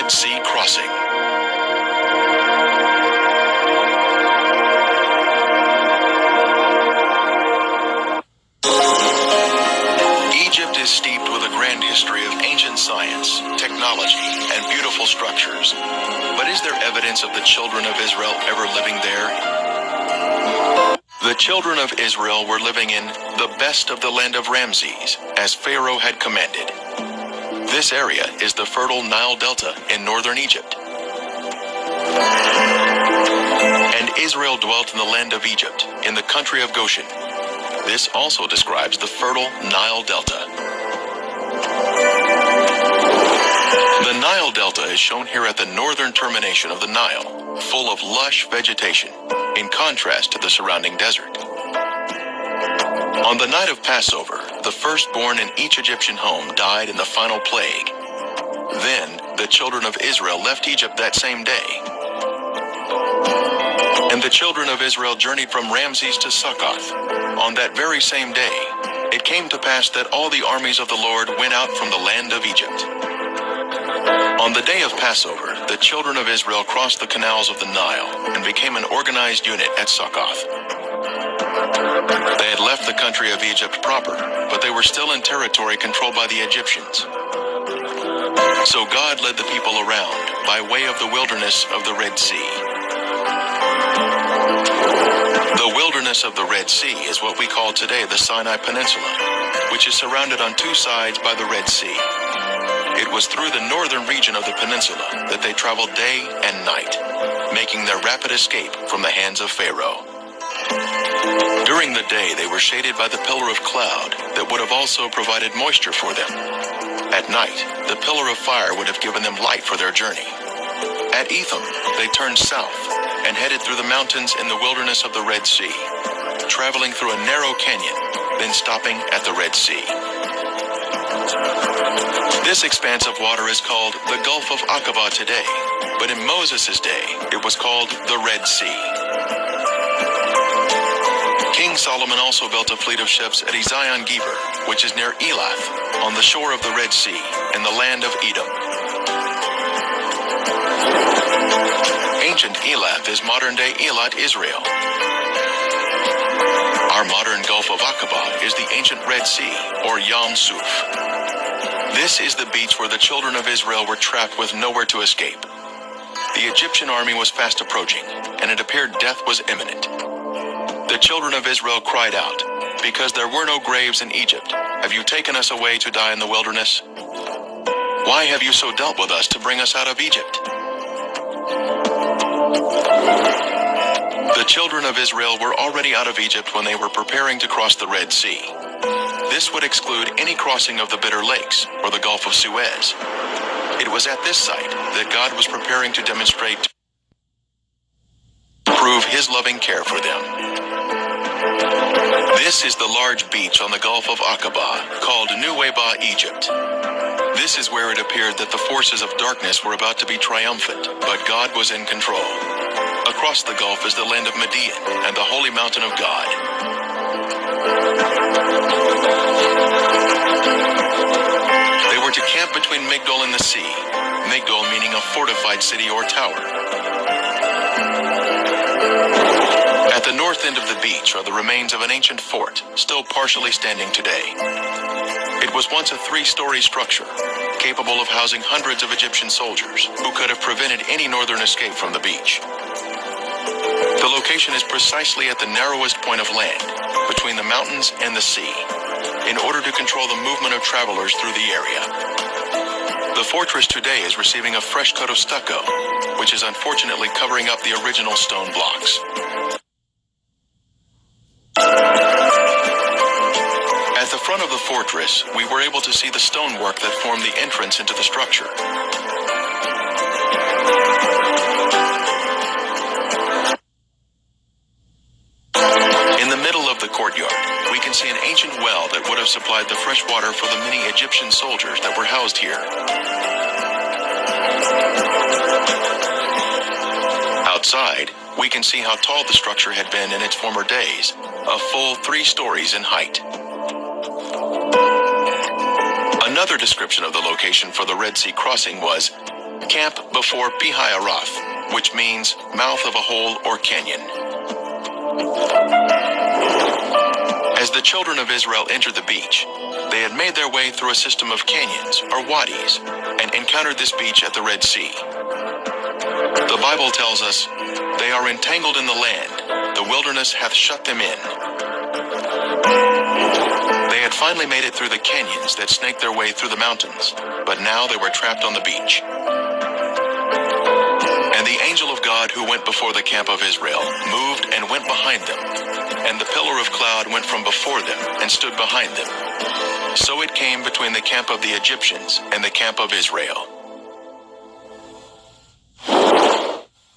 Red Sea crossing. Egypt is steeped with a grand history of ancient science, technology, and beautiful structures. But is there evidence of the children of Israel ever living there? The children of Israel were living in the best of the land of Ramses, as Pharaoh had commanded. This area is the fertile Nile Delta in northern Egypt. And Israel dwelt in the land of Egypt, in the country of Goshen. This also describes the fertile Nile Delta. The Nile Delta is shown here at the northern termination of the Nile, full of lush vegetation, in contrast to the surrounding desert. On the night of Passover, the firstborn in each Egyptian home died in the final plague. Then, the children of Israel left Egypt that same day. And the children of Israel journeyed from Ramses to Succoth. On that very same day, it came to pass that all the armies of the Lord went out from the land of Egypt. On the day of Passover, the children of Israel crossed the canals of the Nile and became an organized unit at Succoth. They had left the country of Egypt proper, but they were still in territory controlled by the Egyptians. So God led the people around by way of the wilderness of the Red Sea. The wilderness of the Red Sea is what we call today the Sinai Peninsula, which is surrounded on two sides by the Red Sea. It was through the northern region of the peninsula that they traveled day and night, making their rapid escape from the hands of Pharaoh. During the day, they were shaded by the pillar of cloud that would have also provided moisture for them. At night, the pillar of fire would have given them light for their journey. At Etham, they turned south and headed through the mountains in the wilderness of the Red Sea, traveling through a narrow canyon, then stopping at the Red Sea. This expanse of water is called the Gulf of Aqaba today, but in Moses' day, it was called the Red Sea. King Solomon also built a fleet of ships at Ezion-Geber, which is near Elath, on the shore of the Red Sea, in the land of Edom. Ancient Elath is modern-day Eilat, Israel. Our modern Gulf of Aqaba is the ancient Red Sea, or Yam Suf. This is the beach where the children of Israel were trapped with nowhere to escape. The Egyptian army was fast approaching, and it appeared death was imminent. The children of Israel cried out, "Because there were no graves in Egypt, have you taken us away to die in the wilderness? Why have you so dealt with us to bring us out of Egypt?" The children of Israel were already out of Egypt when they were preparing to cross the Red Sea. This would exclude any crossing of the Bitter Lakes or the Gulf of Suez. It was at this site that God was preparing to demonstrate to prove his loving care for them. This is the large beach on the Gulf of Aqaba, called Nuweiba, Egypt. This is where it appeared that the forces of darkness were about to be triumphant, but God was in control. Across the Gulf is the land of Midian and the holy mountain of God. They were to camp between Migdol and the sea, Migdol meaning a fortified city or tower. At the north end of the beach are the remains of an ancient fort, still partially standing today. It was once a 3-story structure, capable of housing hundreds of Egyptian soldiers who could have prevented any northern escape from the beach. The location is precisely at the narrowest point of land, between the mountains and the sea, in order to control the movement of travelers through the area. The fortress today is receiving a fresh coat of stucco, which is unfortunately covering up the original stone blocks. At the front of the fortress, we were able to see the stonework that formed the entrance into the structure. In the middle of the courtyard, we can see an ancient well that would have supplied the fresh water for the many Egyptian soldiers that were housed here. Outside, we can see how tall the structure had been in its former days, a full 3 stories in height. Another description of the location for the Red Sea crossing was, Camp before Pi-hahiroth, which means mouth of a hole or canyon. As the children of Israel entered the beach, they had made their way through a system of canyons or wadis and encountered this beach at the Red Sea. The Bible tells us, "They are entangled in the land, the wilderness hath shut them in." They had finally made it through the canyons that snaked their way through the mountains, but now they were trapped on the beach. And the angel of God who went before the camp of Israel moved and went behind them, and the pillar of cloud went from before them and stood behind them. So it came between the camp of the Egyptians and the camp of Israel.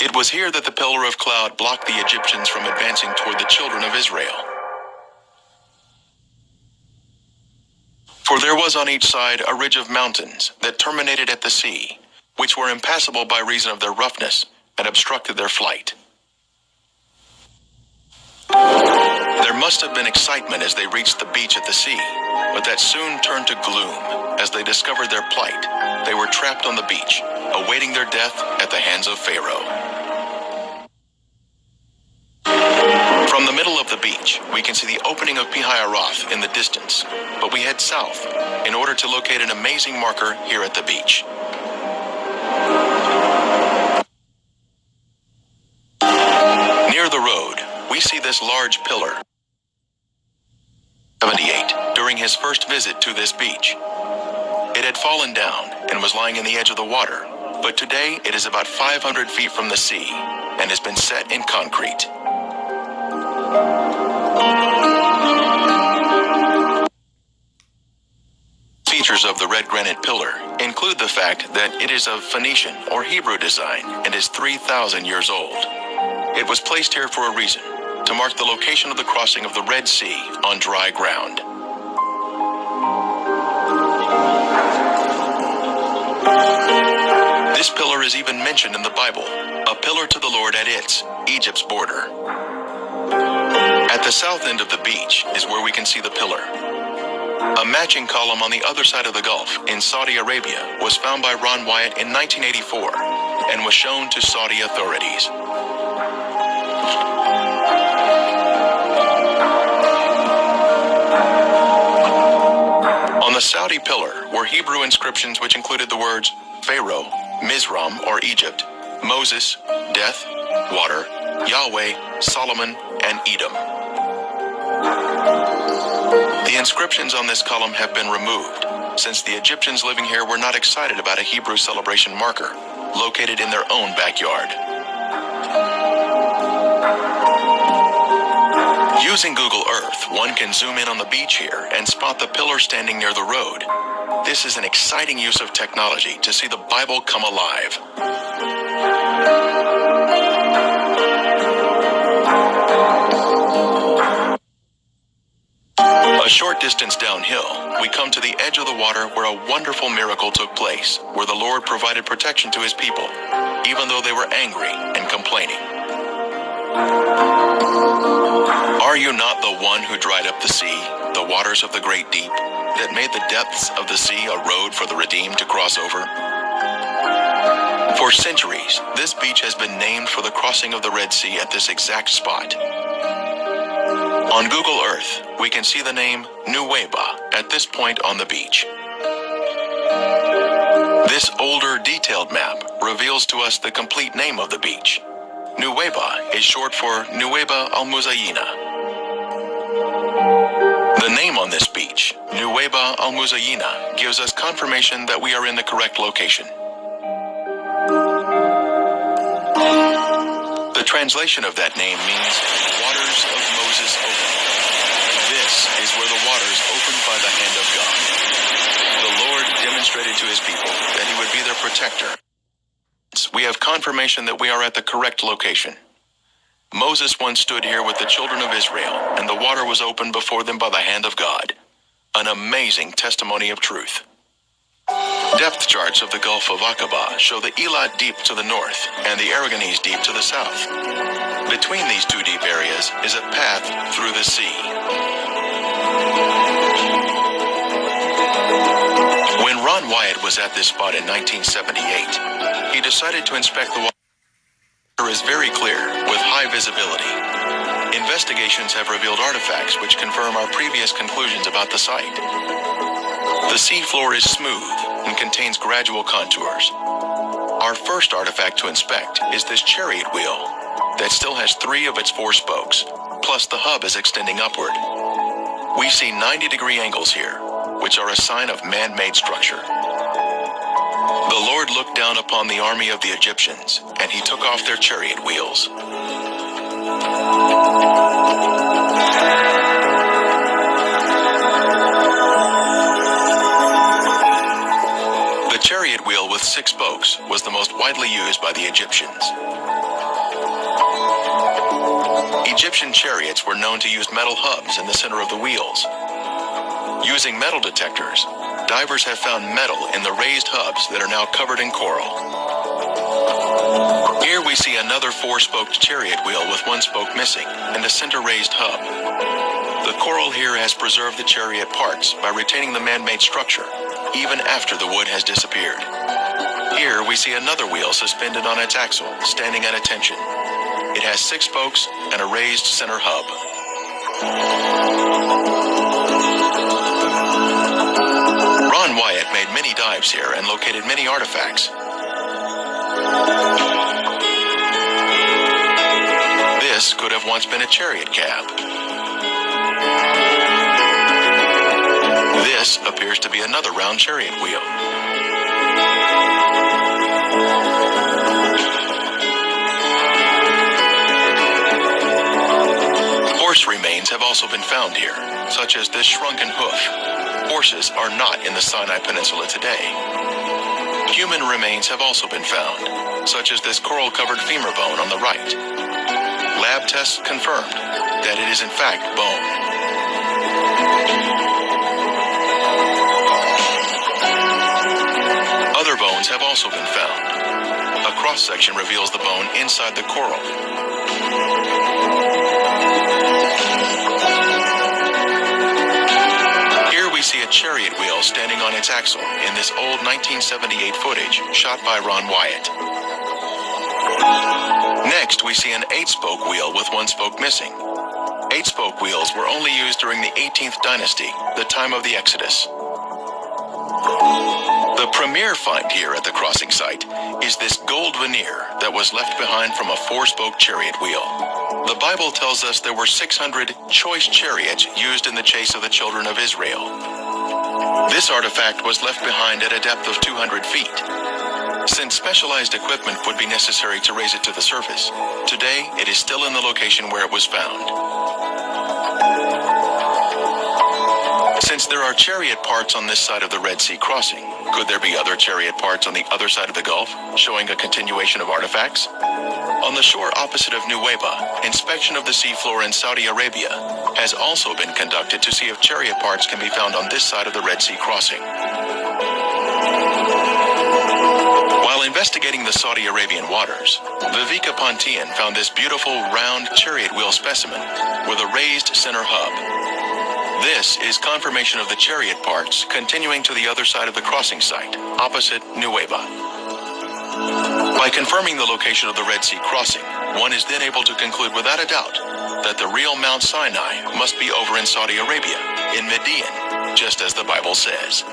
It was here that the pillar of cloud blocked the Egyptians from advancing toward the children of Israel. For there was on each side a ridge of mountains that terminated at the sea, which were impassable by reason of their roughness, and obstructed their flight. There must have been excitement as they reached the beach at the sea, but that soon turned to gloom as they discovered their plight. They were trapped on the beach, awaiting their death at the hands of Pharaoh. From the middle of the beach, we can see the opening of Pi-hahiroth in the distance, but we head south in order to locate an amazing marker here at the beach. Near the road, we see this large pillar. 78 during his first visit to this beach. It had fallen down and was lying in the edge of the water, but today it is about 500 feet from the sea and has been set in concrete. Features of the red granite pillar include the fact that it is of Phoenician or Hebrew design and is 3,000 years old. It was placed here for a reason, to mark the location of the crossing of the Red Sea on dry ground. This pillar is even mentioned in the Bible, a pillar to the Lord at Egypt's border. At the south end of the beach is where we can see the pillar. A matching column on the other side of the Gulf in Saudi Arabia was found by Ron Wyatt in 1984 and was shown to Saudi authorities. On the Saudi pillar were Hebrew inscriptions which included the words Pharaoh, Mizraim or Egypt, Moses, death, water, Yahweh, Solomon, and Edom. The inscriptions on this column have been removed, since the Egyptians living here were not excited about a Hebrew celebration marker located in their own backyard. Using Google Earth, one can zoom in on the beach here and spot the pillar standing near the road. This is an exciting use of technology to see the Bible come alive. A short distance downhill, we come to the edge of the water where a wonderful miracle took place, where the Lord provided protection to his people, even though they were angry and complaining. Are you not the one who dried up the sea, the waters of the great deep, that made the depths of the sea a road for the redeemed to cross over? For centuries, this beach has been named for the crossing of the Red Sea at this exact spot. On Google Earth, we can see the name Nuweiba at this point on the beach. This older, detailed map reveals to us the complete name of the beach. Nuweiba is short for Nuweiba al-Muzayina. The name on this beach, Nuweiba al-Muzayina, gives us confirmation that we are in the correct location. The translation of that name means waters of Moses open. This is where the waters opened by the hand of God. The Lord demonstrated to his people that he would be their protector. We have confirmation that we are at the correct location. Moses once stood here with the children of Israel, and the water was opened before them by the hand of God. An amazing testimony of truth. Depth charts of the Gulf of Aqaba show the Eilat Deep to the north and the Aragonese Deep to the south. Between these two deep areas is a path through the sea. When Ron Wyatt was at this spot in 1978. He decided to inspect the water. The water is very clear, with high visibility. Investigations have revealed artifacts which confirm our previous conclusions about the site. The seafloor is smooth and contains gradual contours. Our first artifact to inspect is this chariot wheel that still has 3 of its 4 spokes, plus the hub is extending upward. We see 90-degree angles here, which are a sign of man-made structure. The Lord looked down upon the army of the Egyptians, and he took off their chariot wheels. The chariot wheel with 6 spokes was the most widely used by the Egyptians. Egyptian chariots were known to use metal hubs in the center of the wheels. Using metal detectors, divers have found metal in the raised hubs that are now covered in coral. Here we see another 4-spoked chariot wheel with 1 spoke missing and a center raised hub. The coral here has preserved the chariot parts by retaining the man-made structure, even after the wood has disappeared. Here we see another wheel suspended on its axle, standing at attention. It has 6 spokes and a raised center hub. Ron Wyatt made many dives here and located many artifacts. This could have once been a chariot cab. This appears to be another round chariot wheel. Horse remains have also been found here, such as this shrunken hoof. Horses are not in the Sinai Peninsula today. Human remains have also been found, such as this coral-covered femur bone on the right. Lab tests confirmed that it is in fact bone. Other bones have also been found. A cross-section reveals the bone inside the coral. Here we see a chariot wheel standing on its axle in this old 1978 footage shot by Ron Wyatt. Next, we see an 8-spoke wheel with 1 spoke missing. 8-spoke wheels were only used during the 18th dynasty, the time of the Exodus. The premier find here at the crossing site is this gold veneer that was left behind from a 4-spoke chariot wheel. The Bible tells us there were 600 choice chariots used in the chase of the children of Israel. This artifact was left behind at a depth of 200 feet. Since specialized equipment would be necessary to raise it to the surface, today it is still in the location where it was found. Since there are chariot parts on this side of the Red Sea crossing, could there be other chariot parts on the other side of the Gulf, showing a continuation of artifacts? On the shore opposite of Nuweiba, inspection of the seafloor in Saudi Arabia has also been conducted to see if chariot parts can be found on this side of the Red Sea crossing. While investigating the Saudi Arabian waters, Viveka Pontian found this beautiful round chariot wheel specimen with a raised center hub. This is confirmation of the chariot parts continuing to the other side of the crossing site, opposite Nuweiba. By confirming the location of the Red Sea crossing, one is then able to conclude without a doubt that the real Mount Sinai must be over in Saudi Arabia, in Midian, just as the Bible says.